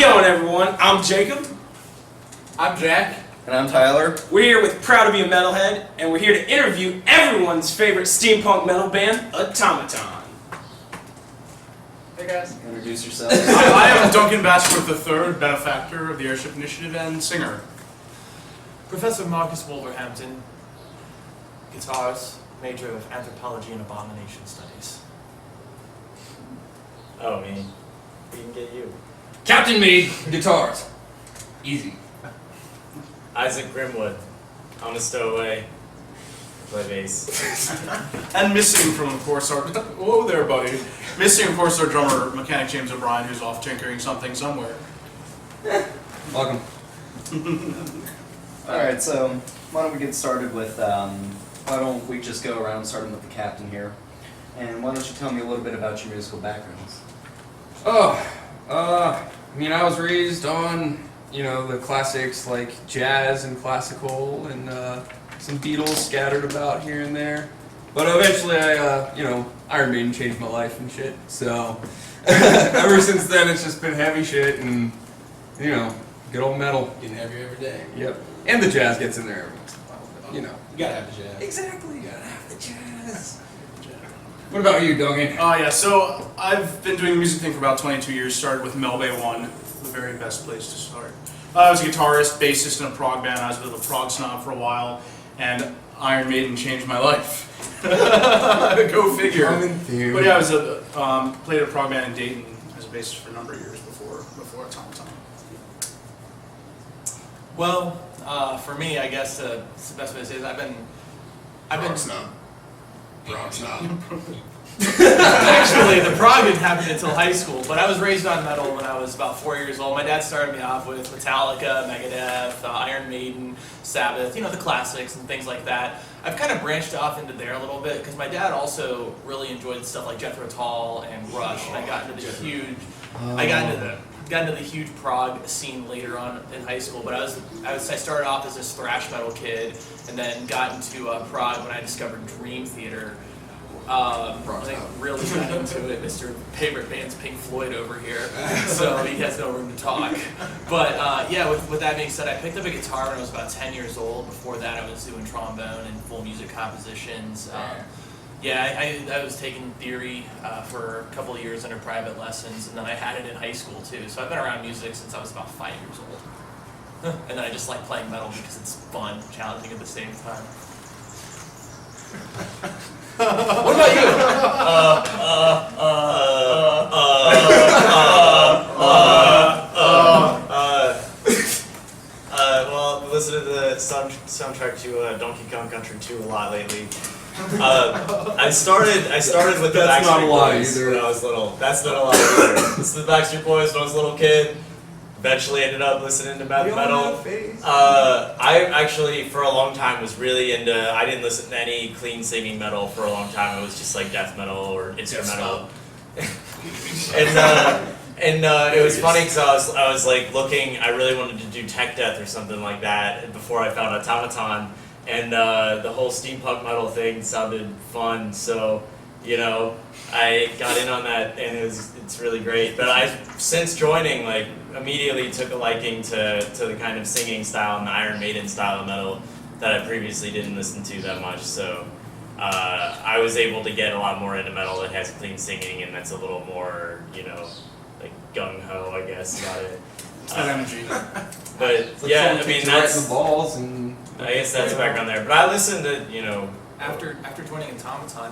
going, everyone? I'm Jacob. I'm Jack. And I'm Tyler. We're here with Proud To Be Metalhead, and we're here to interview everyone's favorite steampunk metal band, AUTOMATON. Hey guys. Introduce yourself. I am Duncan Bashworth III, benefactor of the Airship Initiative and singer. Professor Marcus Wolverhampton, guitarist, major of anthropology and abomination studies. Oh, me. We can get you. Captain Mead, guitars. Easy. Isaac Grimwood. I'm a stowaway. Play bass. And missing from, of course, our... Whoa there, buddy. Missing, of course, our drummer, mechanic James O'Brien, who's off tinkering something somewhere. Welcome. Alright, so why don't we get started with, why don't we just go around starting with the captain here. And why don't you tell me a little bit about your musical backgrounds? I mean, I was raised on, you know, the classics like jazz and classical and some Beatles scattered about here and there. But eventually I, you know, Iron Maiden changed my life and shit. So ever since then it's just been heavy shit and, you know, good old metal. Getting heavier every day. Yep. And the jazz gets in there every once in a while, but, you know. You gotta have the jazz. Exactly, you gotta have the jazz. What about you, Duncan? Yeah, so I've been doing the music thing for about 22 years. Started with Melbay 1, the very best place to start. I was a guitarist, bassist in a prog band. I was a bit of a prog snob for a while, and Iron Maiden changed my life. Go figure. But yeah, I was played a prog band in Dayton as a bassist for a number of years before AUTOMATON. Well, for me, I guess it's the best way to say is I've been. Actually, the prog didn't happen until high school, but I was raised on metal when I was about 4 years old. My dad started me off with Metallica, Megadeth, Iron Maiden, Sabbath, you know, the classics and things like that. I've kind of branched off into there a little bit because my dad also really enjoyed stuff like Jethro Tull and Rush, and I got into the huge, got into the huge prog scene later on in high school. But I started off as this thrash metal kid, and then got into prog when I discovered Dream Theater. I really got into it. Mr. Favorite band's Pink Floyd over here, so he has no room to talk. But yeah, with that being said, I picked up a guitar when I was about 10 years old. Before that, I was doing trombone and full music compositions. Yeah, I was taking theory for a couple of years under private lessons, and then I had it in high school too. So I've been around music since I was about 5 years old. And then I just like playing metal because it's fun, challenging at the same time. What about you? Well, listen to the soundtrack to Donkey Kong Country 2 a lot lately. I started with the Backstreet Boys when I was little. That's not a lot either. This is the Backstreet Boys when I was a little kid. Eventually ended up listening to metal. I actually, for a long time, was really into, I didn't listen to any clean singing metal for a long time. It was just like death metal or instrumental. And it was funny because I was like looking, I really wanted to do tech death or something like that before I found AUTOMATON. And the whole steampunk metal thing sounded fun, so, you know, I got in on that, and it's really great. But since joining, like, immediately took a liking to the kind of singing style and the Iron Maiden style of metal that I previously didn't listen to that much. So I was able to get a lot more into metal that has clean singing, and that's a little more, you know, like gung-ho, I guess, about it. It's that energy. But yeah, I mean, that's the balls and I guess that's the background there. But I listened to, you know, After joining AUTOMATON,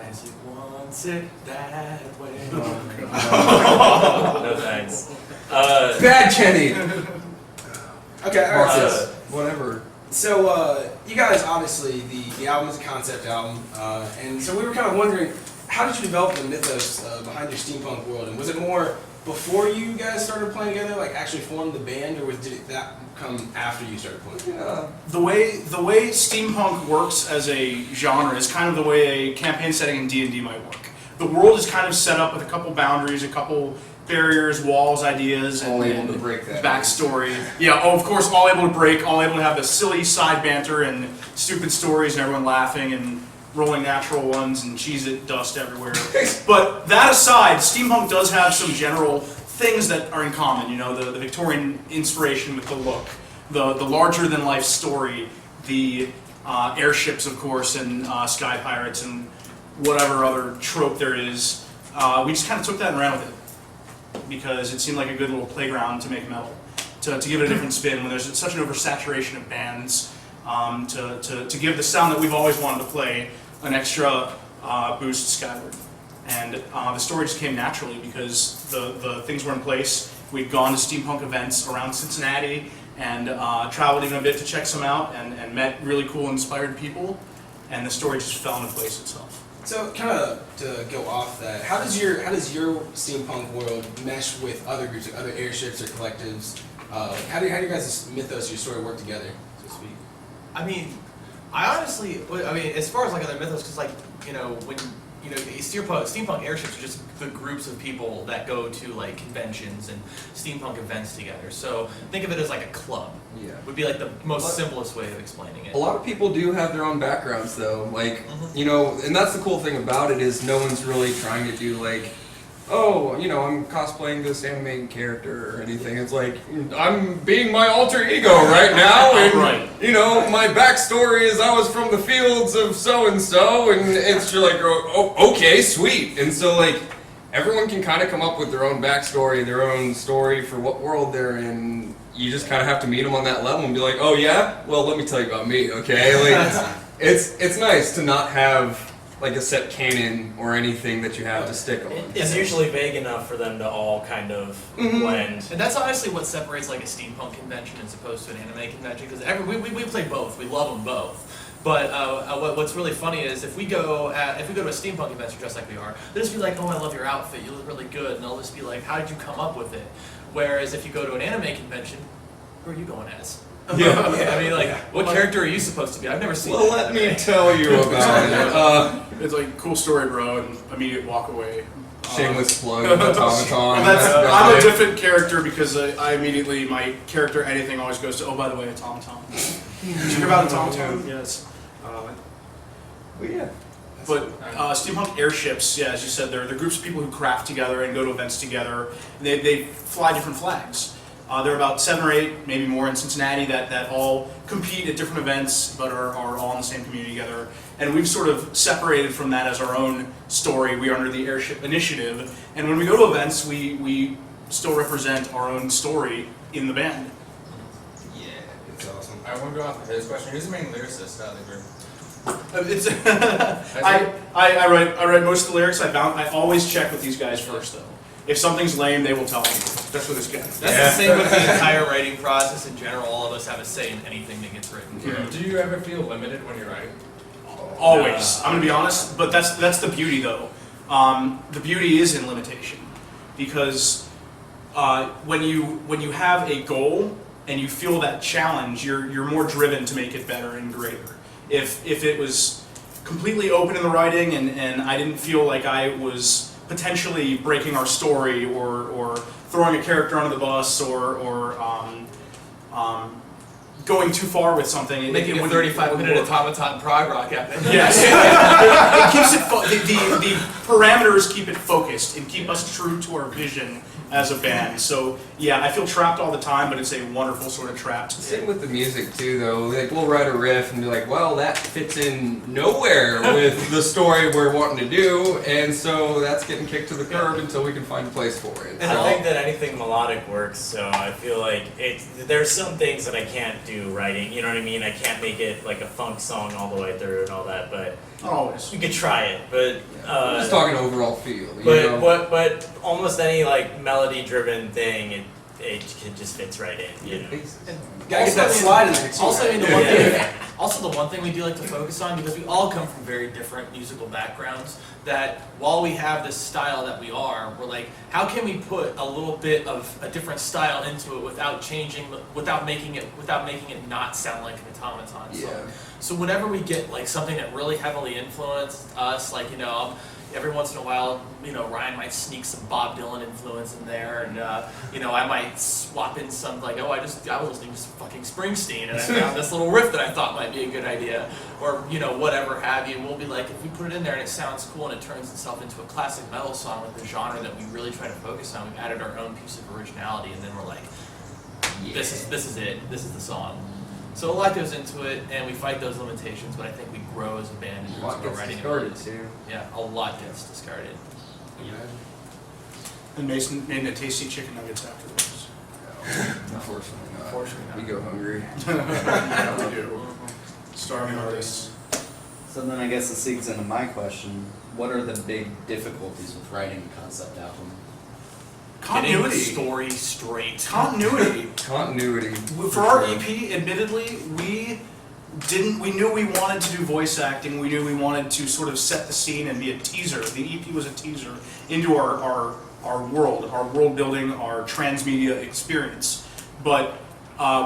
Isaac wants it that way. no thanks. bad Kenny. Okay, alright. Whatever. So, you guys, obviously, the album is a concept album, and so we were kind of wondering, how did you develop the mythos behind your steampunk world? And was it more before you guys started playing together, like actually formed the band, or did that come after you started playing together? The way steampunk works as a genre is kind of the way a campaign setting in D&D might work. The world is kind of set up with a couple boundaries, a couple barriers, walls, ideas, and, All able to break that. backstory. Yeah, of course, all able to break, all able to have the silly side banter and stupid stories and everyone laughing and rolling natural ones and Cheez-It dust everywhere. But that aside, steampunk does have some general things that are in common. You know, the Victorian inspiration with the look, the larger than life story, the airships, of course, and sky pirates and whatever other trope there is. We just kind of took that and ran with it because it seemed like a good little playground to make metal, to give it a different spin when there's such an oversaturation of bands, to give the sound that we've always wanted to play an extra boost skyward. And the story just came naturally because the things were in place. We'd gone to steampunk events around Cincinnati and traveled even a bit to check some out and met really cool, inspired people, and the story just fell into place itself. So, kind of to go off that, how does your steampunk world mesh with other groups, like other airships or collectives? How do you guys' mythos, your story work together, so to speak? I mean, as far as like other mythos, because like, you know, when, you know, steampunk airships are just the groups of people that go to like conventions and steampunk events together. So think of it as like a club. Yeah. Would be like the most simplest way of explaining it. A lot of people do have their own backgrounds though, like, you know, and that's the cool thing about it is no one's really trying to do like, oh, you know, I'm cosplaying this anime character or anything. It's like, I'm being my alter ego right now, and, Right. you know, my backstory is I was from the fields of so-and-so, and it's just like, oh, okay, sweet. And so, like, everyone can kind of come up with their own backstory, their own story for what world they're in. You just kind of have to meet them on that level and be like, oh, yeah? Well, let me tell you about me, okay? Like, it's nice to not have like a set canon or anything that you have to stick on. It's usually vague enough for them to all kind of blend. And that's honestly what separates like a steampunk convention as opposed to an anime convention, because we play both. We love them both. But what's really funny is if we go to a steampunk convention dressed like we are, they'll just be like, oh, I love your outfit, you look really good, and they'll just be like, how did you come up with it? Whereas if you go to an anime convention, who are you going as? Yeah. I mean, like, what character are you supposed to be? I've never seen Well, that let me anime. tell you about it. It's like, cool story, bro, and immediate walk away. Shameless plug, automaton. I'm a different character because I immediately, my character anything always goes to, oh, by the way, automaton. Did you hear about automaton? Yes. Yeah. But steampunk airships, yeah, as you said, they're groups of people who craft together and go to events together. They fly different flags. There are about 7 or 8, maybe more, in Cincinnati that all compete at different events, but are all in the same community together. And we've sort of separated from that as our own story. We are under the Airship Initiative, and when we go to events, we still represent our own story in the band. Yeah, it's awesome. I want to go off of his question. Who's the main lyricist out of the group? It's I write most of the lyrics. I always check with these guys first, though. If something's lame, they will tell me, especially this guy. That's the same with the entire writing process in general. All of us have a say in anything that gets written. Yeah. Do you ever feel limited when you're writing? Always. I'm gonna be honest, but that's the beauty, though. The beauty is in limitation, because when you have a goal and you feel that challenge, you're more driven to make it better and greater. If it was completely open in the writing and I didn't feel like I was potentially breaking our story or throwing a character under the bus or going too far with something. Making a 35-minute automaton prog rock epic. Yes. It keeps it the parameters keep it focused and keep us true to our vision as a band. So yeah, I feel trapped all the time, but it's a wonderful sort of trapped. Same with the music too, though. Like we'll write a riff and be like, "Well, that fits in nowhere with the story we're wanting to do," and so that's getting kicked to the curb until we can find a place for it. And I think that anything melodic works, so I feel like there's some things that I can't do writing, you know what I mean? I can't make it like a funk song all the way through and all that, but Not always. you could try it, but I'm just talking overall feel. You but know? but almost any like melody driven thing, it just fits right in, you know. Gotta get that slide in there too. Also, right? the one thing, also the one thing we do like to focus on, because we all come from very different musical backgrounds, that while we have this style that we are, we're like, how can we put a little bit of a different style into it without changing, without making it not sound like an automaton song. Yeah. So whenever we get like something that really heavily influenced us, like every once in a while, Ryan might sneak some Bob Dylan influence in there, and I might swap in some like, I was listening to fucking Springsteen, and I found this little riff that I thought might be a good idea, or whatever have you. We'll be like, if we put it in there and it sounds cool and it turns itself into a classic metal song with the genre that we really try to focus on, we've added our own piece of originality, and then we're like, this is it. This is the song. So a lot goes into it, and we fight those limitations, but I think we grow as a band in A terms lot of our gets writing. discarded too. Yeah, a lot gets discarded. And Mason made a tasty chicken nuggets afterwards. Unfortunately not. Unfortunately not. We go hungry. We do. Starving artists. So then I guess this leads into my question. What are the big difficulties with writing a concept album? Getting the Continuity. story straight. Continuity. Continuity. For our EP, admittedly, we knew we wanted to do voice acting. We knew we wanted to sort of set the scene and be a teaser. The EP was a teaser into our world building, our transmedia experience. But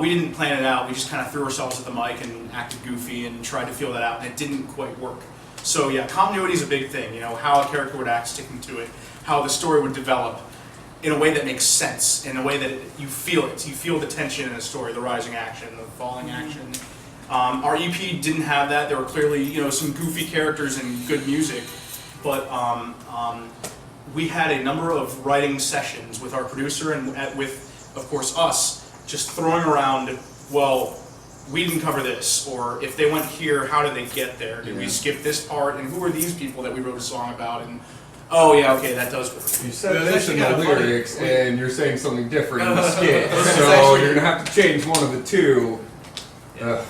we didn't plan it out. We just kind of threw ourselves at the mic and acted goofy and tried to feel that out, and it didn't quite work. So yeah, continuity is a big thing. How a character would act, sticking to it, how the story would develop in a way that makes sense, in a way that you feel it. You feel the tension in a story, the rising action, the falling action. Our EP didn't have that. There were clearly, some goofy characters and good music, but we had a number of writing sessions with our producer and with, of course, us, just throwing around, well, we didn't cover this, or if they went here, how did they get there? Did we skip this part? And who are these people that we wrote a song about? And oh yeah, okay, that does work. You said Yeah, this in the that's kinda funny. lyrics, and you're saying something different in the skit, This is so actually- you're gonna have to change one of the two.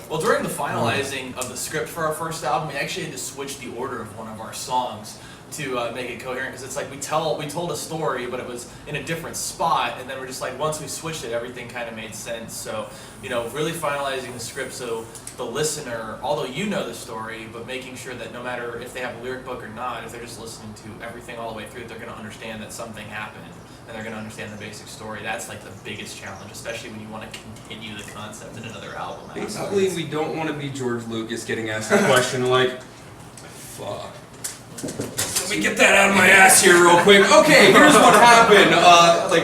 Well, during the finalizing of the script for our first album, we actually had to switch the order of one of our songs to make it coherent, because it's like we told a story, but it was in a different spot, and then we're just like, once we switched it, everything kind of made sense. So, really finalizing the script so the listener, although you know the story, but making sure that no matter if they have a lyric book or not, if they're just listening to everything all the way through, they're going to understand that something happened, and they're going to understand the basic story. That's like the biggest challenge, especially when you want to continue the concept in another album. Basically, we don't want to be George Lucas getting asked the question like, fuck. Let me get that out of my ass here real quick. Okay, here's what happened.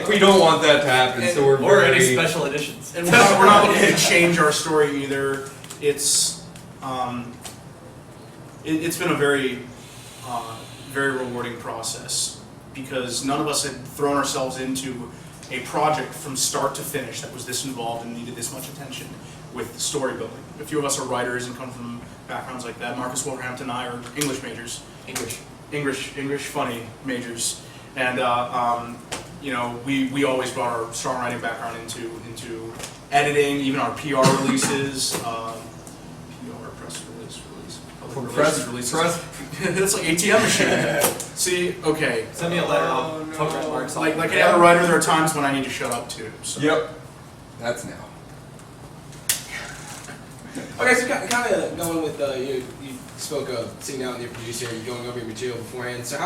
We don't want that to happen, so we're Or any very... special editions. And we're not looking to change our story either. It's been a very rewarding process, because none of us had thrown ourselves into a project from start to finish that was this involved and needed this much attention with story building. A few of us are writers and come from backgrounds like that. Marcus Wolverhampton and I are English majors. English funny majors, and we always brought our songwriting background into editing, even our PR releases, PR press release. That's like ATM machine. See, okay. Send me a letter. I'll talk about Mark's. Like any other writer, there are times when I need to shut up too. So. Yep. That's now. Okay, so kind of going with you spoke of sitting down with your producer and going over your material beforehand. So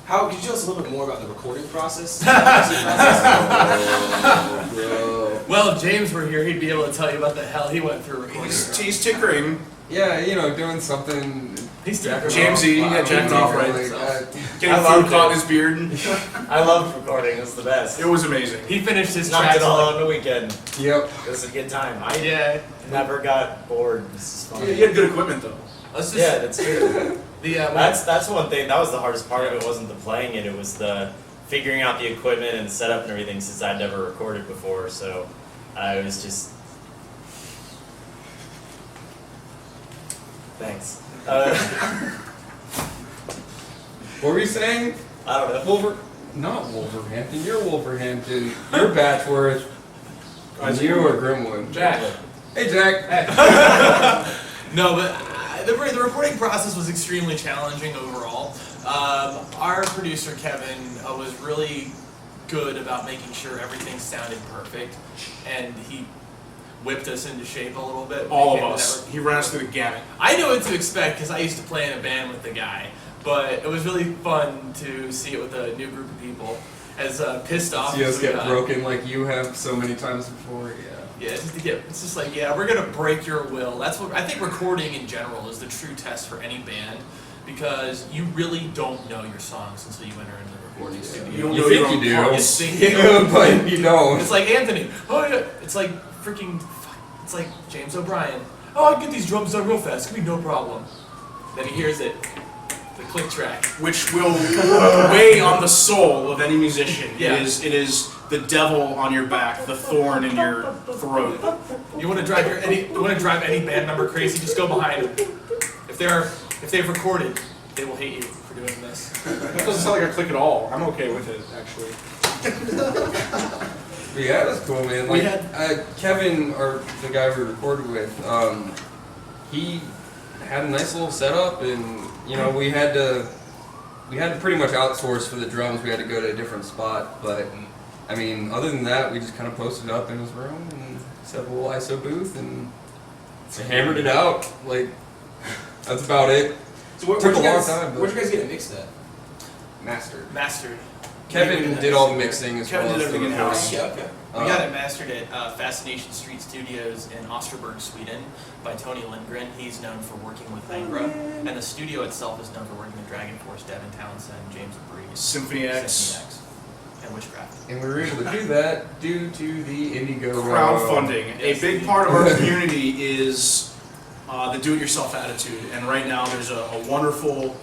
how could you tell us a little bit more about the recording process? Well, if James were here, he'd be able to tell you about the hell he went through recording. He's tinkering. Yeah, doing something. He's jacking Jamesy, off. yeah, jacking off, right? Getting I loved food caught it. in his beard. I loved recording. It was the best. It was amazing. He finished his Knocked tracks it all like- out on the weekend. Yep. It was a good time. I Yeah. never got bored. This is fun. Yeah, he had good equipment though. Let's just. Yeah, that's true. That's That's one thing. That was the hardest part of it. Wasn't the playing it. It was the figuring out the equipment and the setup and everything. Since I'd never recorded before, so I was just. Thanks. What were you saying? I don't know. Not Wolverhampton. You're Wolverhampton. You're Batchworth. And you are Grimwood. Jack. Hey, Jack. No, but the recording process was extremely challenging overall. Our producer Kevin was really good about making sure everything sounded perfect, and he whipped us into shape a little bit. All of us. He ran us through the gamut. I knew what to expect because I used to play in a band with the guy, but it was really fun to see it with a new group of people. As pissed off See as us we get got. broken like you have so many times before. Yeah. Yeah, it's just like, yeah, we're gonna break your will. That's what I think. Recording in general is the true test for any band, because you really don't know your songs until you enter into the recording studio. You don't You know think your you own do. parts. You think you do. but you don't. It's like Anthony. Oh yeah. It's like freaking. It's like James O'Brien. Oh, I can get these drums done real fast. It's gonna be no problem. Then he hears it. The click track. Which will weigh on the soul of any musician. Yeah. It is the devil on your back, the thorn in your throat. You want to drive any band member crazy? Just go behind them. If they've recorded, they will hate you for doing this. That doesn't sound like a click at all. I'm okay with it, actually. But yeah, it was cool, man. We Like Kevin, or the guy we recorded with, he had a nice little setup, and you know we had to pretty much outsource for the drums. We had to go to a different spot, but I mean, other than that, we just kind of posted up in his room and set up a little ISO booth and hammered it out. Like that's about it. So Took a long guys, time, but- where'd you guys get it mixed at? Mastered. Mastered. Kevin did all the mixing as Kevin well did as the everything in-house. recording. Okay. We got it mastered at Fascination Street Studios in Osterberg, Sweden, by Tony Lindgren. He's known for working with Angra, and the studio itself is known for working with Dragon Force, Devin Townsend, James Breeze, Symphony X. Symphony X, and Witchcraft. And we were able to do that due to the Indiegogo Crowdfunding. A big part of our community is the do-it-yourself attitude, and right now there's a wonderful,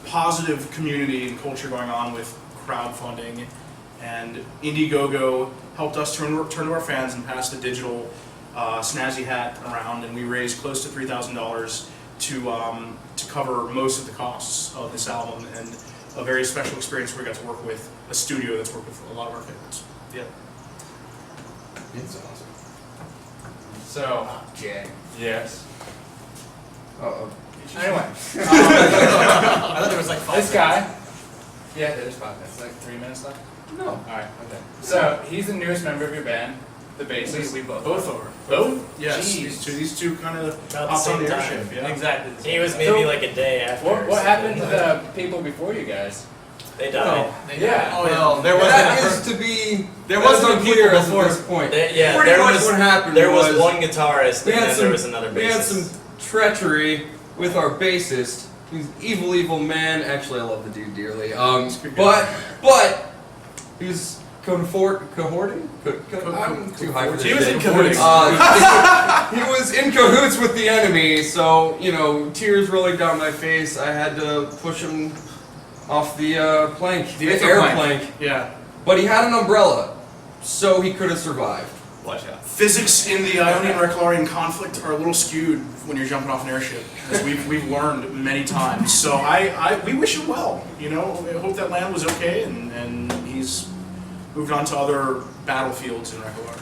positive community and culture going on with crowdfunding, and Indiegogo helped us turn to our fans and pass the digital snazzy hat around, and we raised close to $3,000 to cover most of the costs of this album, and a very special experience where we got to work with a studio that's worked with a lot of our favorites. Yeah. It's awesome. So, Jay. yes. Uh-oh. Anyway, I thought there was like 5 this guy. Yeah, there's 5 minutes. Like 3 minutes left. No. Alright, okay. So, he's the newest member of your band, the bassist. We both. Both are. Both? Yes, Jeez. these two kind of About the hopped on same the time. airship. Yeah. Exactly. the same He was time. maybe like a day after. or What happened to something. the people before you guys? They died. Yeah. Oh, well, there wasn't That a is to be. There that is wasn't a unclear people as of before. this point. Yeah, Pretty there much was what happened there was was one guitarist we and had then some- there was another bassist. We had some treachery with our bassist. He's an evil man. Actually, I love the dude dearly. But he was cohorting. I'm too high for this He was shit. in cahoots. He was in cahoots with the enemy. So you know, tears rolling down my face. I had to push him off the plank, the air plank. Yeah. But he had an umbrella, so he could have survived. Watch out. Physics in the Ionian Rekelarian conflict are a little skewed when you're jumping off an airship, as we've learned many times. So we wish him well. You know, I hope that land was okay, and he's moved on to other battlefields in Rekelar.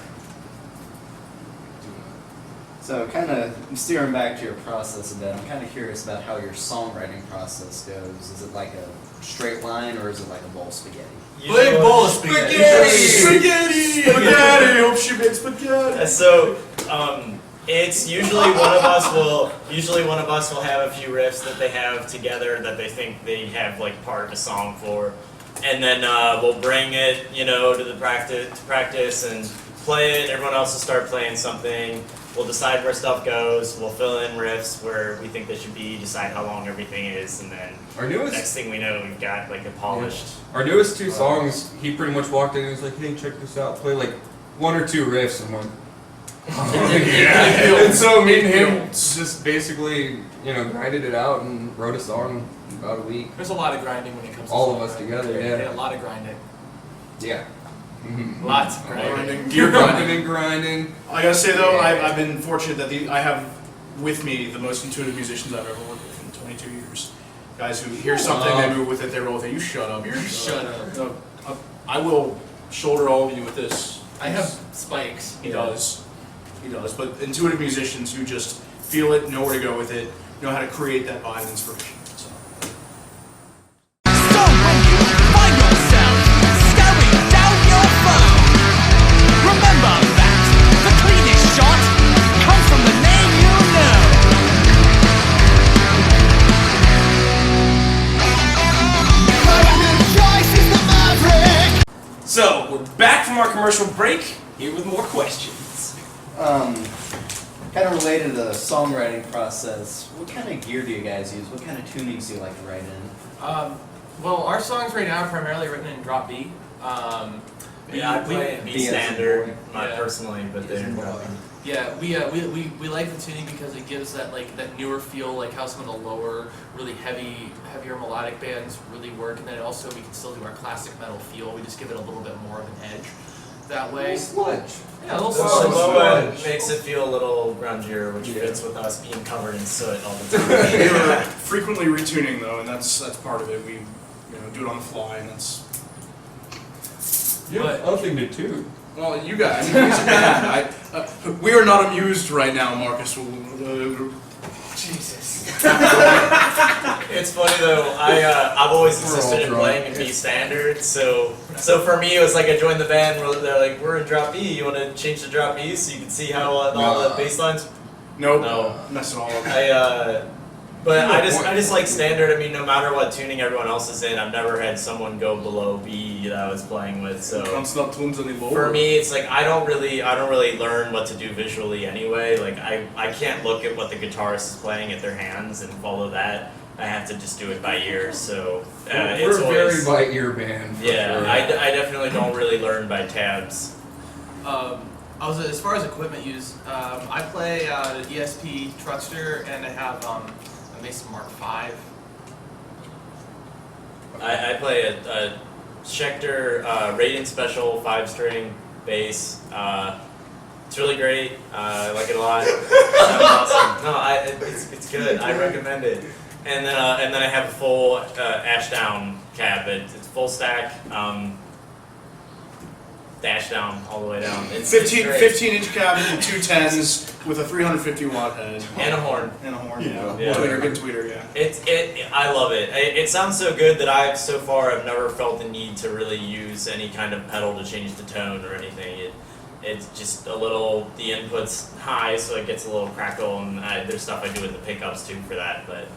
So, kind of steering back to your process a bit, I'm kind of curious about how your songwriting process goes. Is it like a straight line, or is it like a bowl of spaghetti? Big bowl of spaghetti. Spaghetti! Hope she makes spaghetti! So, it's usually one of us will have a few riffs that they have together that they think they have like part of a song for, and then we'll bring it, you know, to the practice and play it. Everyone else will start playing something. We'll decide where stuff goes. We'll fill in riffs where we think they should be. Decide how long everything is, and then Our next newest, thing we know, we've got like a polished. our newest 2 songs, he pretty much walked in and was like, "Hey, check this out." Play like 1 or 2 riffs, and I'm like, yeah. And so me and him just basically, you know, grinded it out and wrote a song in about a week. There's a lot of grinding when it comes to All of us songwriting. together, yeah. A lot of grinding. Yeah. Lots of grinding. Gear grinding. and grinding. I gotta say though, I've been fortunate that I have with me the most intuitive musicians I've ever worked with in 22 years. Guys who hear something, they move with it, they roll with it. You shut up. You Shut up. No, I will shoulder all of you with this. I have spikes. He does. He does. But intuitive musicians who just feel it, know where to go with it, know how to create that vibe and inspiration. So. So when you find yourself staring down your phone, remember that the cleanest shot comes from the name you know. My choice is the maverick. So we're back from our commercial break. Here with more questions. kind of related to the songwriting process, what kind of gear do you guys use? What kind of tunings do you like to write in? Well, our songs right now are primarily written in drop B. Yeah, I play it B standard, Yeah. personally, but they're Yeah, we like the tuning because it gives that that newer feel, like how some of the lower, really heavier melodic bands really work, and then also we can still do our classic metal feel. We just give it a little bit more of an edge that way. Sludge. Yeah, a little the sludge. low end makes it feel a little grungier, which fits with us being covered in soot all the time. We were frequently retuning though, and that's part of it. We do it on the fly, and that's. You have nothing to tune. Well, you guys, music band. We are not amused right now, Marcus. Jesus. It's funny though. I've always insisted in playing in B standard. So for me, it was like I joined the band. They're like, we're in drop B. You want to change to drop B so you can see how all the bass lines. Nope. No. Mess it all up. But I just like standard. I mean, no matter what tuning everyone else is in, I've never had someone go below B that I was playing with. So for me, it's like I don't really learn what to do visually anyway. Like I can't look at what the guitarist is playing at their hands and follow that. I have to just do it by ear. So it's we're always, very by ear band. Yeah, sure. I definitely don't really learn by tabs. As far as equipment use, I play the ESP Truckster, and I have a Mason Mark V. I play a Schecter Raiden Special 5-string bass. It's really great. I like it a lot. Awesome. No, it's good. I recommend it. And then I have a full Ashdown cab. It's full stack. Dash down all the way down. It's 15-inch cabin, 2 10s with a 350-watt head and a horn. Yeah. Tweeter, good tweeter, yeah. I love it. It sounds so good that I've never felt the need to really use any kind of pedal to change the tone or anything. It's just a little, the input's high, so it gets a little crackle, and there's stuff I do with the pickups too for that, but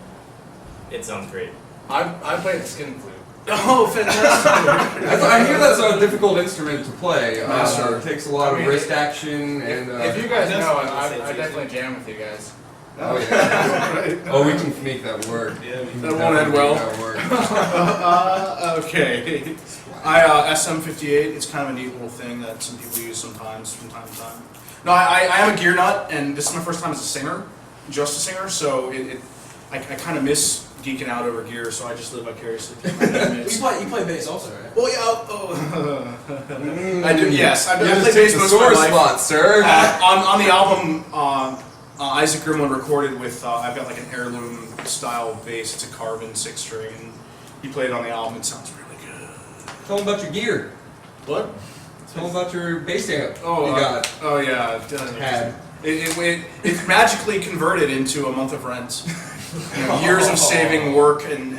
it sounds great. I play the skin flute. Oh, fantastic! I hear that's a difficult instrument to play. Master. It takes a lot of wrist action and. If you guys know, I definitely jam with you guys. Oh yeah. Oh, we can make that work. Yeah, We can that won't end definitely well. make that work. Okay. I SM58. It's kind of a neat little thing that some people use sometimes from time to time. No, I am a gear nut, and this is my first time as a singer, just a singer. So I kind of miss geeking out over gear, so I just live vicariously. You play bass also, right? Well, yeah. I do. Yes, I You play just bass take the most of my sore life. spot, sir. On the album, Isaac Grimlin recorded with. I've got like an heirloom style bass. It's a Carbon 6-string, and he played it on the album. It sounds really good. Tell them about your gear. What? Tell them about your bass amp. Oh, you got. Oh yeah. Had. It magically converted into a month of rent. Years of saving, work, and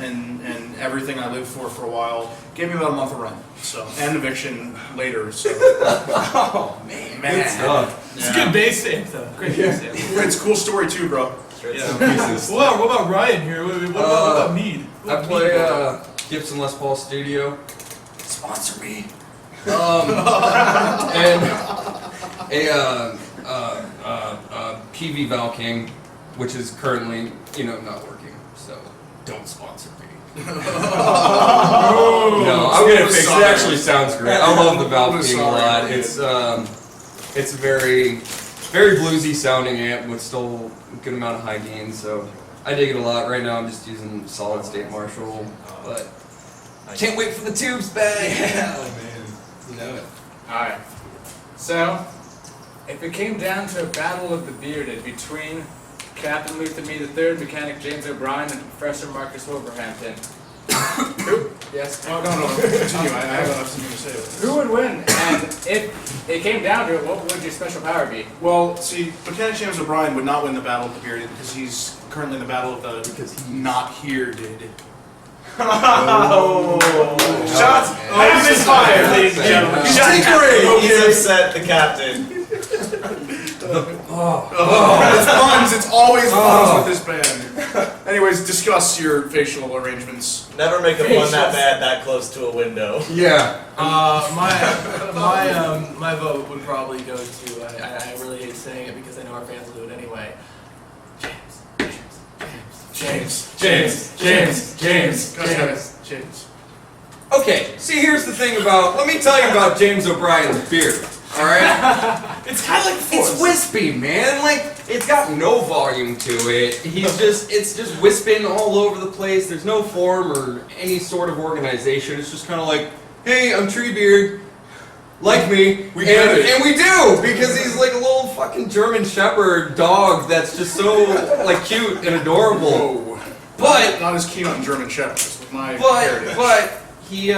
everything I lived for a while gave me about a month of rent. So and eviction later. So. Oh man. Good stuff. It's a good bass amp, though. Great bass amp. It's a cool story too, bro. Well, what about Ryan here? What about Mead? I play Gibson Les Paul Studio. Sponsor me. And a PV Val King, which is currently, not working. So don't sponsor me. No, I'm gonna fix it. It actually sounds great. I love the Valve King a lot. It's a very, very bluesy sounding amp with still a good amount of high gain. So I dig it a lot. Right now I'm just using solid state Marshall, but I can't wait for the tubes back. Yeah, oh man. You know it. Alright. So, if it came down to a battle of the bearded between Captain Luther Me III, Mechanic James O'Brien, and Professor Marcus Wolverhampton, who? Yes? Oh, no, continue. I have something to say. Who would win? And if it came down to it, what would your special power be? Well, see, Mechanic James O'Brien would not win the Battle of the Bearded because he's currently in the Battle of the Not Here Did. Oh. Shots! Oh, This is fire, ladies and gentlemen. He's upset, the captain. It's puns. It's always puns with this band. Anyways, discuss your facial arrangements. Never make a pun that bad that close to a window. Yeah. My vote would probably go to. I really hate saying it because I know our fans will do it anyway. James. Okay, see, here's the thing about. Let me tell you about James O'Brien's beard. All right. It's kind of like It's wispy, man. Like it's got no volume to it. It's just wisping all over the place. There's no form or any sort of organization. It's just kind of like, hey, I'm Treebeard, like me, We get it. and we do because he's like a little fucking German Shepherd dog that's just so like cute and adorable. Whoa. But Not as keen on German Shepherds with my heritage. but he's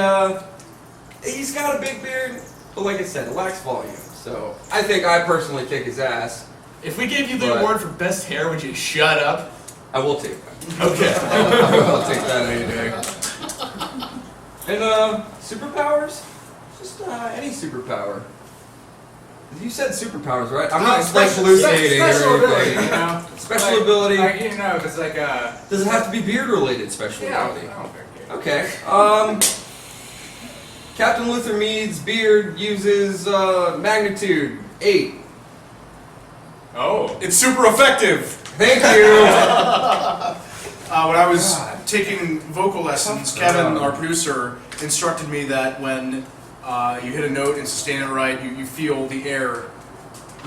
got a big beard. But like I said, it lacks volume. So I personally kick his ass. If we gave you the But- award for best hair, would you shut up? I will take that. Okay. I'll take that any day. And superpowers? Just any superpower. You said superpowers, right? I'm not like hallucinating Special or ability, anything. you know? Special ability. Like, you know, if it's like a... Does it have to be beard related special ability? I don't think it. Okay. Captain Luther Meade's beard uses magnitude 8. Oh. It's super effective. Thank you. When I was taking vocal lessons, Kevin, our producer, instructed me that when you hit a note and sustain it right, you feel the air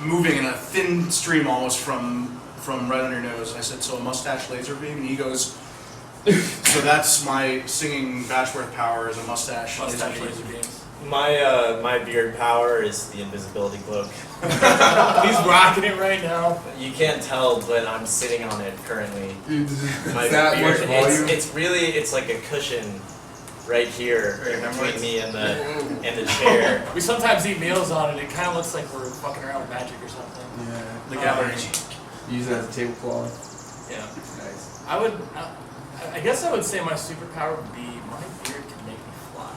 moving in a thin stream almost from right on your nose. And I said, so a mustache laser beam? And he goes, so that's my singing Bashworth power is a mustache laser beam. laser beams. My beard power is the invisibility cloak. He's rocking it right now. You can't tell, but I'm sitting on it currently. My that beard, much volume? it's like a cushion right here Right, in remember between it's- me and the chair. We sometimes eat meals on it. It kind of looks like we're fucking around with magic or something. Yeah. The gathering. Use it as a tablecloth. Yeah. Nice. I guess I would say my superpower would be my beard can make me fly.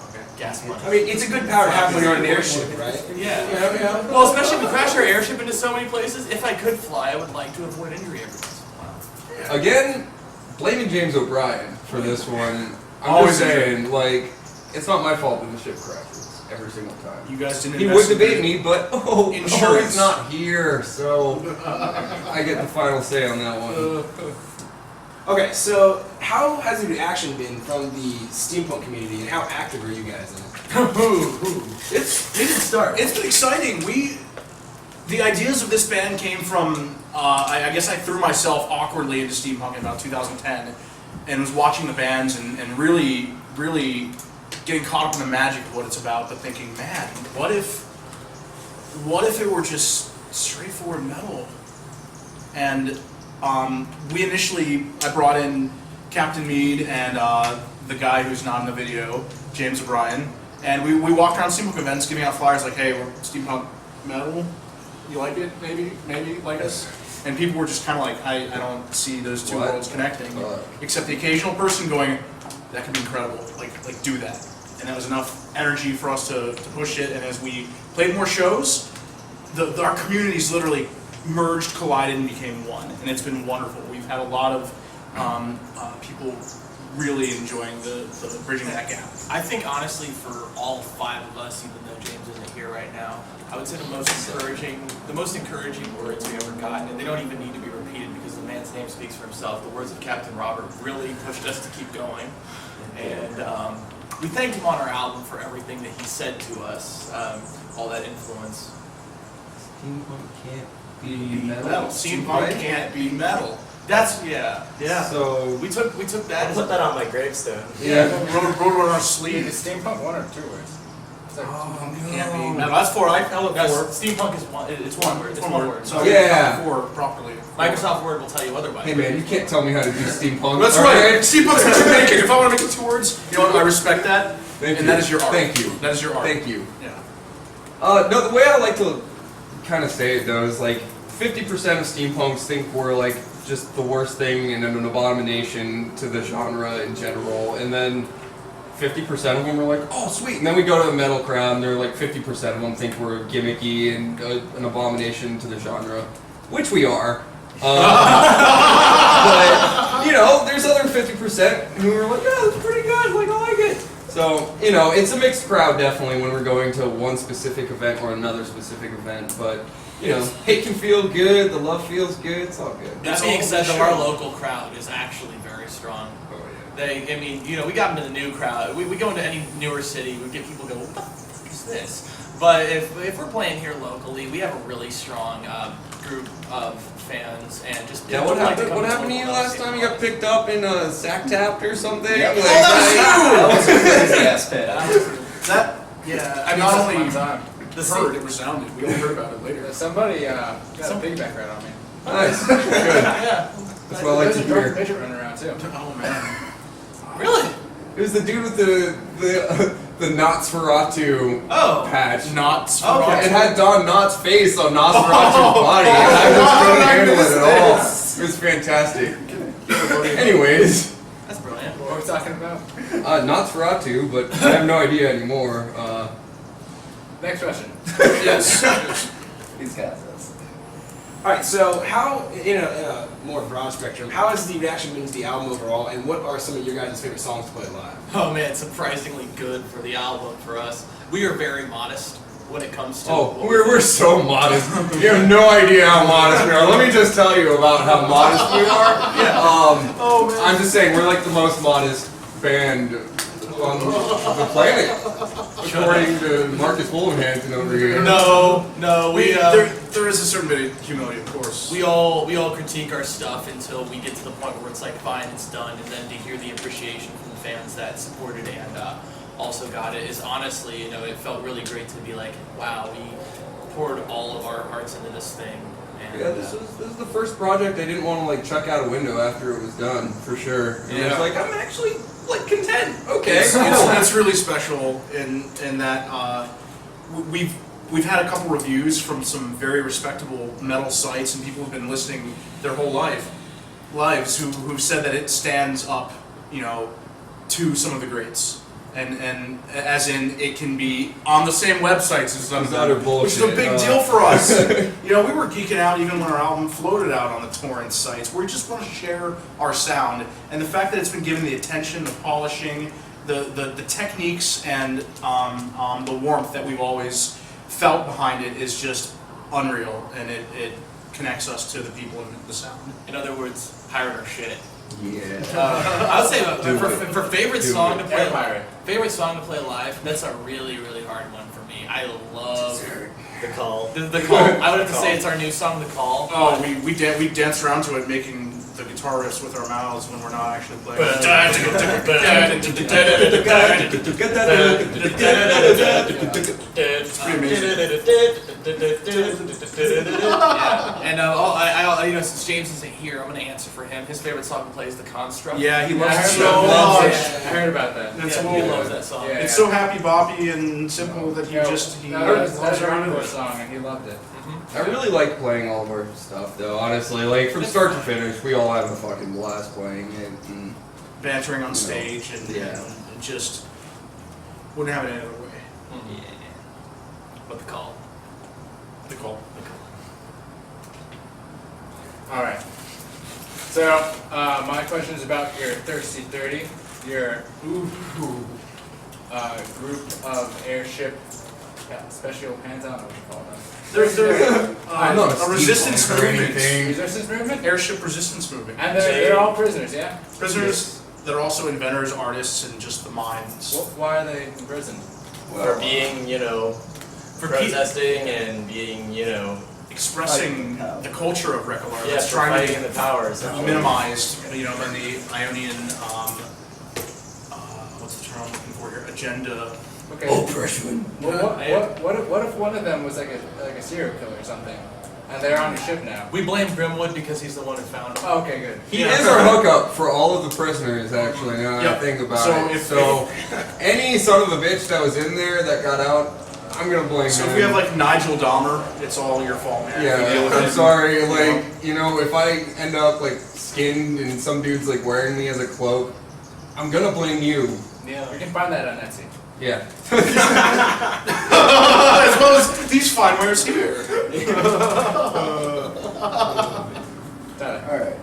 Okay. Gas money. I mean, it's a good power to have when you're on an airship, right? Yeah. Yeah. Well, especially if we crash our airship into so many places. If I could fly, I would like to avoid injury every once in a while. Again, blaming James O'Brien for this one. I'm Always just saying, like, it's not my fault when the ship crashes every single time. You guys didn't He invest would debate in me, but Insurance. he's not here, so I get the final say on that one. Okay, so how has the reaction been from the steampunk community, and how active are you guys in it? It's It's been exciting. The ideas of this band came from I guess I threw myself awkwardly into steampunk in about 2010, and was watching the bands and really getting caught up in the magic of what it's about, but thinking, man, what if it were just straightforward metal? And I brought in Captain Meade and the guy who's not in the video, James O'Brien, and we walked around steampunk events giving out flyers like, hey, we're steampunk metal, you like it, maybe like us? And people were just kind of like, I don't see those two worlds connecting, except the occasional person going, that could be incredible, like do that. And that was enough energy for us to push it, and as we played more shows, our communities literally merged, collided, and became one, and it's been wonderful. We've had a lot of people really enjoying the bridging that gap. I think honestly, for all 5 of us, even though James isn't here right now, I would say the most encouraging words we ever gotten, and they don't even need to be repeated because the man's name speaks for himself. The words of Captain Robert really pushed us to keep going, and we thanked him on our album for everything that he said to us, all that influence. Steampunk can't be Metal. Steampunk can't be metal. That's yeah. So We took that. I'll put that on my gravestone. Wrote it on our Is sleeve. steampunk one or 2 words? It's like Can't be metal. That's 4. I look Guys, 4. steampunk is one. It's one word. It's one word. So Yeah. 4 properly. Microsoft Word will tell you otherwise. hey man, you can't tell me how to do steampunk. That's all right. Steampunk's what you make it. If I want to make it 2 words, you know what? I respect that. Thank and you. that is your art. Thank you. That is your art. Thank you. Yeah. No, the way I like to kind of say it though is like 50% of steampunks think we're like just the worst thing and an abomination to the genre in general, and then 50% of them are like, oh sweet, and then we go to the metal crowd and they're like 50% of them think we're gimmicky and an abomination to the genre, which we are. But, you know, there's other 50% who are like, yeah, that's pretty good, like, I like it. So, you know, it's a mixed crowd definitely when we're going to one specific event or another specific event, but, you know, hate can feel good, the love feels good, it's all good. That being said, though, our local crowd is actually very strong. Oh, yeah. I mean, you know, we got into the new crowd. We go into any newer city, we get people go, what the fuck is this? But if we're playing here locally, we have a really strong group of fans and just Yeah, people what like to happened? come What to happened to you local last time? You got picked up in a sack tapped or something? Yep. Like, That was a crazy ass pit. That, Yeah, I I mean, not that's only fun time. heard, it resounded. We all heard about it later. Somebody got a piggyback ride on me. Nice. Good. Yeah. That's what I like There's to a drunk hear. midget running around too. Oh man. Really? It was the dude with the Nosferatu Oh. patch. Not Okay. It had Don Knotts' face on Nosferatu's body, and I just couldn't handle it at all. It was fantastic. Anyways, That's brilliant. What are we talking about? Nosferatu, but I have no idea anymore. Next question. Yes. These guys. All right, so how, in a more broad spectrum, how has the reaction been to the album overall, and what are some of your guys' favorite songs to play live? Oh man, surprisingly good for the album for us. We are very modest when it comes to. Oh, we're so modest. You have no idea how modest we are. Let me just tell you about how modest we are. Yeah. I'm just saying, we're like the most modest band on the planet, according to Marcus Wolverhampton over here. No, we there is a certain bit of humility, of course. we all critique our stuff until we get to the point where it's like, fine, it's done, and then to hear the appreciation from the fans that supported and also got it is honestly, you know, it felt really great to be like, wow, we poured all of our hearts into this thing. And, Yeah, this is the first project I didn't want to like chuck out a window after it was done, for sure. And I was Yeah. like, I'm actually like content. Okay, It's really special in that we've had a couple reviews from some very respectable metal sites and people who've been listening their whole lives who've said that it stands up, you know, to some of the greats. And as in, it can be on the same websites as some of utter them, which is a bullshit. big deal for us. You know, we were geeking out even when our album floated out on the torrent sites. We just want to share our sound, and the fact that it's been given the attention, the polishing, the techniques, and the warmth that we've always felt behind it is just unreal, and it connects us to the people and the sound. in other words, pirate our shit. Yeah. I would say Do for favorite Do song it. to play Pirate. favorite song to play live. That's a really hard one for me. I love The call. the call. I would have to say it's our new song, The Call. Oh, we danced around to it, making the guitar riffs with our mouths when we're not actually playing. It's pretty amazing. Yeah. And you know, since James isn't here, I'm going to answer for him. His favorite song to play is The Construct. Yeah, he I loves it heard so about much. that. I heard about that. It's Yeah, a he little, loves that song. Yeah. it's so happy boppy and simple that he That's loves a around hardcore it. song, and he loved it. I really like playing all of our stuff, though. Honestly, like from start to finish, we all have a fucking blast playing it. And Bantering on stage and, Yeah. and just wouldn't have it any other way. Yeah. But The Call. The call. All right. So my question is about your Thirsty 30, your group of airship special hands. I don't know what you call them. They're I'm not a resistance steampunk or movement. anything. Resistance movement, Airship resistance movement. and they're all prisoners, yeah. Prisoners that are also inventors, artists, and just the minds. Why are they in prison? For being, you know, For protesting and being, you know, Expressing the culture of Rekelar yeah, that's for trying fighting to in the power, be essentially. minimized, you know, by the Ionian, what's the term I'm looking for here? Agenda. Okay. Oppression. Well, what if one of them was like a serial killer or something, and they're on your ship now? We blame Grimwood because he's the one who found him. Oh, okay, good. He is our hookup for all of the prisoners, actually, now that I Yep. think about So it. if- So, any son of a bitch that was in there that got out, I'm gonna blame So him. if we have like Nigel Dahmer, it's all your fault, man. If we deal Yeah, with I'm him, sorry, you know. like, you know, if I end up, like, skinned and some dude's, like, wearing me as a cloak, I'm gonna blame you. Yeah. You can find that on Etsy. Yeah. As well as these fine wares here. Tyler. Alright.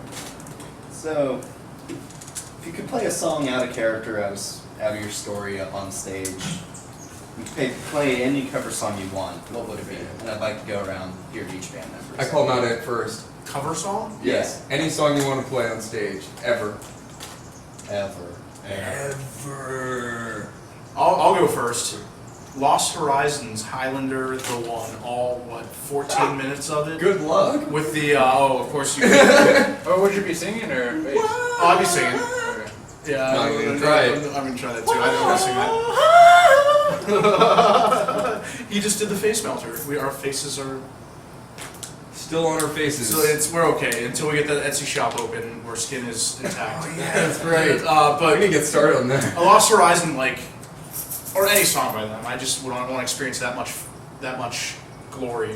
So, if you could play a song out of character, out of your story up on stage, you could play any cover song you want, what would it be? And I'd like to go around here to each band member. I call them out at first. Cover song? Yes. Any song you want to play on stage, ever. Ever. Ever. I'll go first. Lost Horizons, Highlander, the one, all 14 minutes of it. Good luck. With the of course you. Or would you be singing or bass? I'll be singing. Okay. Yeah, No, you're gonna try it. I'm gonna try that too. I don't want to sing that. He just did the face melter. Our faces are. Still on our faces. So we're okay until we get the Etsy shop open where skin is intact. Oh yeah, that's right. But we need to get started on that. A Lost Horizon, or any song by them. I just want to experience that much glory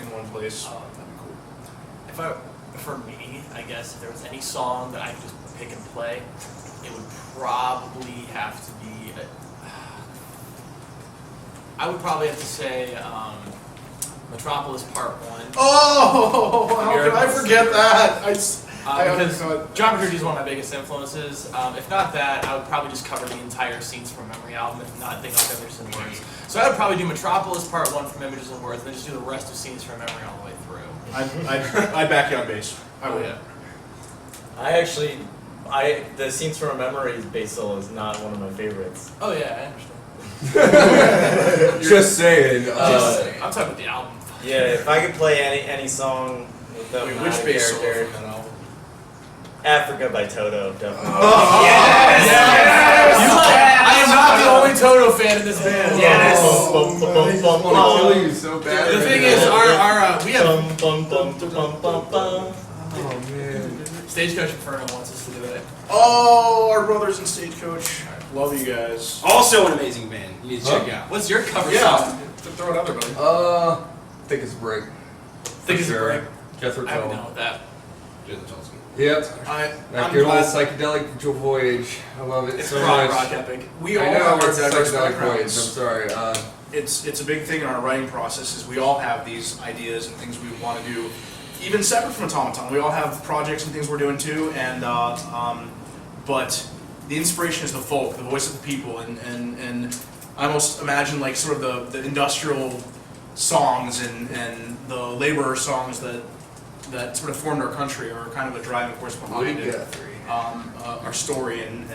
in one place. That'd be cool. For me, I guess if there was any song that I could just pick and play, it would probably have to be. I would probably have to say Metropolis Part 1. Oh, how could I forget that? Because John McCurdy is one of my biggest influences. If not that, I would probably just cover the entire Scenes from Memory album, if not think of Images and Words. So I would probably do Metropolis Part 1 from Images and Words, and then just do the rest of Scenes from Memory all the way through. I'd back you on bass. I would. The Scenes from a Memory bass solo is not one of my favorites. Oh yeah, I understand. Just saying. I'm talking about the album. Yeah, if I could play any song with them, Which bass solo character, from that album? Africa by Toto, definitely. I am not the only Toto fan in this band. Yes. I want to kill you so bad. The thing is, we have Oh man. Stagecoach Inferno wants us to do it. Oh, our brothers in Stagecoach. Love you guys. Also an amazing band. You need to check out. What's your cover Yeah. song? Throw it out there, buddy. Think it's a break. Think it's a break. Jethro I haven't Tull. done with that. Yep. I'm That good old glad psychedelic voyage. I love it It's so rock much. epic. we all I know have our it's diverse psychedelic voyage. I'm backgrounds. sorry. It's a big thing in our writing process is we all have these ideas and things we want to do, even separate from AUTOMATON. We all have projects and things we're doing too, and but the inspiration is the folk, the voice of the people, and I almost imagine like sort of the industrial songs and the laborer songs that sort of formed our country are kind of a driving force behind it. Our story and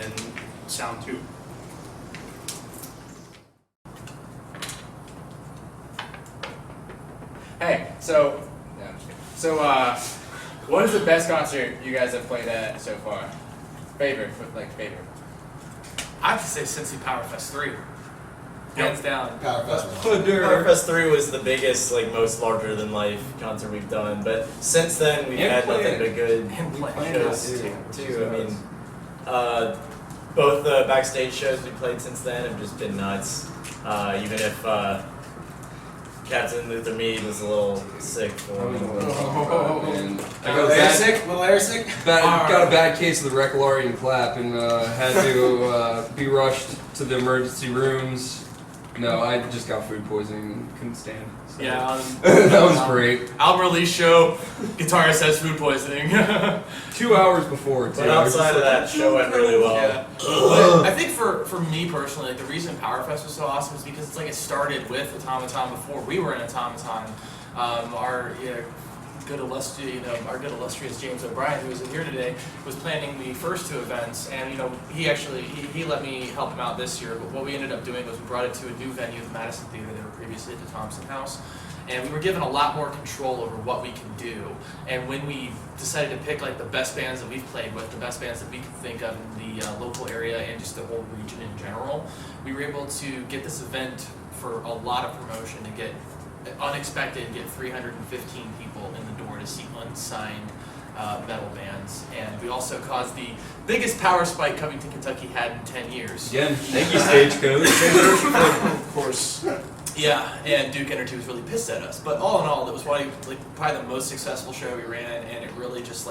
sound too. Hey, so what is the best concert you guys have played at so far? Favorite. I have to say Cincy Powerfest 3. Hands down. Powerfest 3 was the biggest, most larger than life concert we've done, but since then we've had nothing but good shows too. I mean, both the backstage shows we played since then have just been nuts. Even if Captain Luther Mead was a little sick for me. Got a bad case of the Rekelarian clap and had to be rushed to the emergency rooms. No, I just got food poisoning and couldn't stand. So. Yeah. That was great. Album release show, guitarist has food poisoning. 2 hours before, too. But outside of that, show went really well. Yeah. But I think for me personally, the reason Powerfest was so awesome is because it started with AUTOMATON before we were in AUTOMATON. Our good illustrious James O'Brien, who isn't here today, was planning the first two events, and he let me help him out this year. But what we ended up doing was we brought it to a new venue, the Madison Theater. They were previously at the Thompson House, and we were given a lot more control over what we could do. And when we decided to pick the best bands that we've played with, the best bands that we could think of in the local area and just the whole region in general, we were able to get this event for a lot of promotion to get unexpected, get 315 people in the door to see unsigned metal bands, and we also caused the biggest power spike Covington, Kentucky had in 10 years. Again, thank you, Stagecoach. Of course. Yeah, and Duke Energy was really pissed at us. But all in all, it was probably the most successful show we ran, and it really just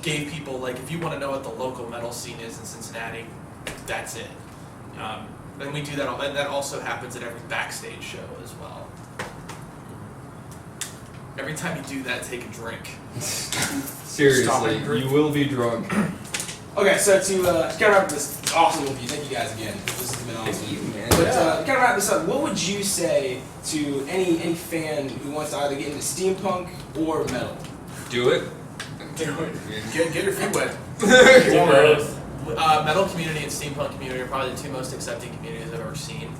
gave people if you want to know what the local metal scene is in Cincinnati, that's it. And we do that, and that also happens at every backstage show as well. Every time you do that, take a drink. Seriously, you will be drunk. Okay, so to kind of wrap this awesome review, thank you guys again. This has been awesome. Thank you, man. But to kind of wrap this up, what would you say to any fan who wants to either get into steampunk or metal? Do it. Get your feet wet. Metal community and steampunk community are probably the two most accepting communities I've ever seen.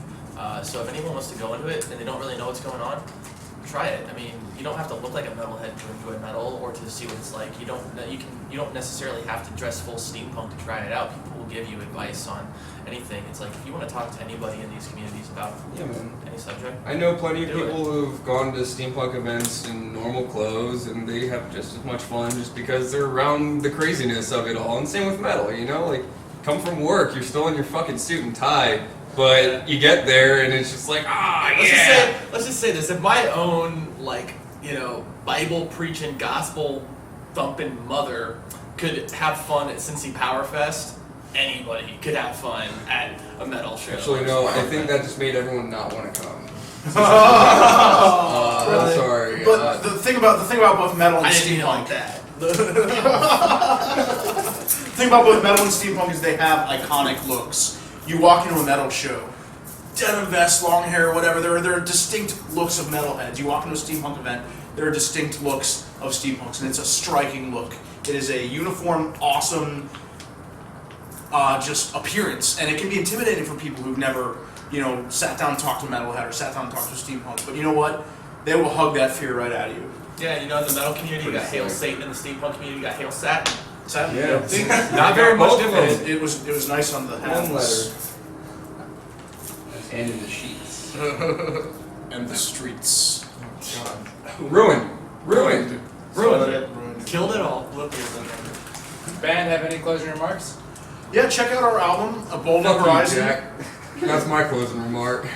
So if anyone wants to go into it and they don't really know what's going on, try it. I mean, you don't have to look like a metalhead to enjoy metal or to see what it's like. You don't necessarily have to dress full steampunk to try it out. People will give you advice on anything. It's like if you want to talk to anybody in these communities about any subject. I know plenty of do people who've gone to steampunk events in normal clothes and they have just as much fun just because they're around the craziness of it all. And same with metal, you know, like come from work, you're still in your fucking suit and tie, but you get there and it's just like, Let's just say this: if my own Bible preaching, gospel thumping mother could have fun at Cincy Power Fest, anybody could have fun at a metal show. Actually, no, I think that just made everyone not want to come. Really? I'm sorry. But the thing about both metal and I didn't mean it steampunk. like that. The thing about both metal and steampunk is they have iconic looks. You walk into a metal show, denim vest, long hair, whatever. There are distinct looks of metalheads. You walk into a steampunk event, there are distinct looks of steampunks, and it's a striking look. It is a uniform, awesome, just appearance, and it can be intimidating for people who've never, sat down and talked to a metalhead or sat down and talked to a steampunk. But you know what? They will hug that fear right out of you. Yeah, in the metal community you got Hail Satan, in the steampunk community you got Hail Satin. Satin? Yeah. Not very much Both of different. It was nice on the One hands. And in the sheets. And the streets. Ruined. Ruined. Killed it all. Band, have any closing remarks? Yeah, check out our album, A Bold New Fuck you, Horizon. Jack. That's my closing remark.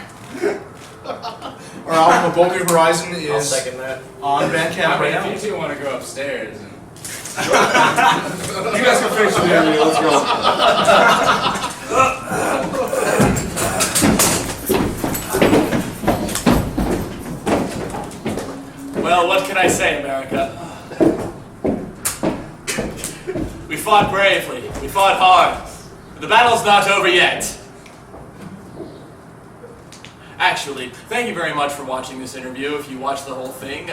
Our album, A Bold New Horizon, I'll is second that. on Bandcamp right If now. you two want to go upstairs and You guys can finish the interview. Let's go. Well, what can I say, America? We fought bravely. We fought hard. But the battle's not over yet. Actually, thank you very much for watching this interview. If you watched the whole thing,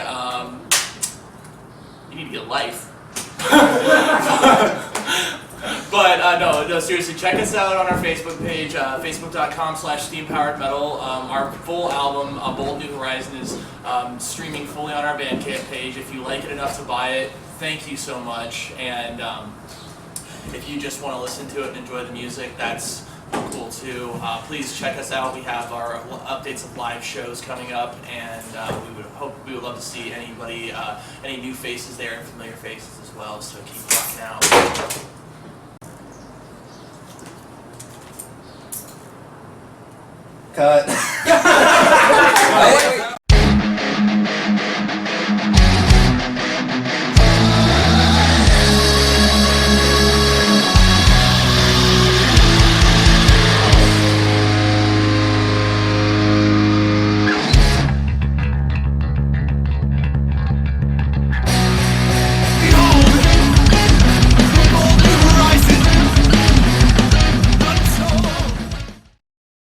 you need to get life. But no, seriously, check us out on our Facebook page, facebook.com/steampoweredmetal. Our full album, A Bold New Horizon, is streaming fully on our Bandcamp page. If you like it enough to buy it, thank you so much. And if you just want to listen to it and enjoy the music, that's cool too. Please check us out. We have our updates of live shows coming up, and we would love to see anybody, any new faces there and familiar faces as well. So keep rocking out. Cut.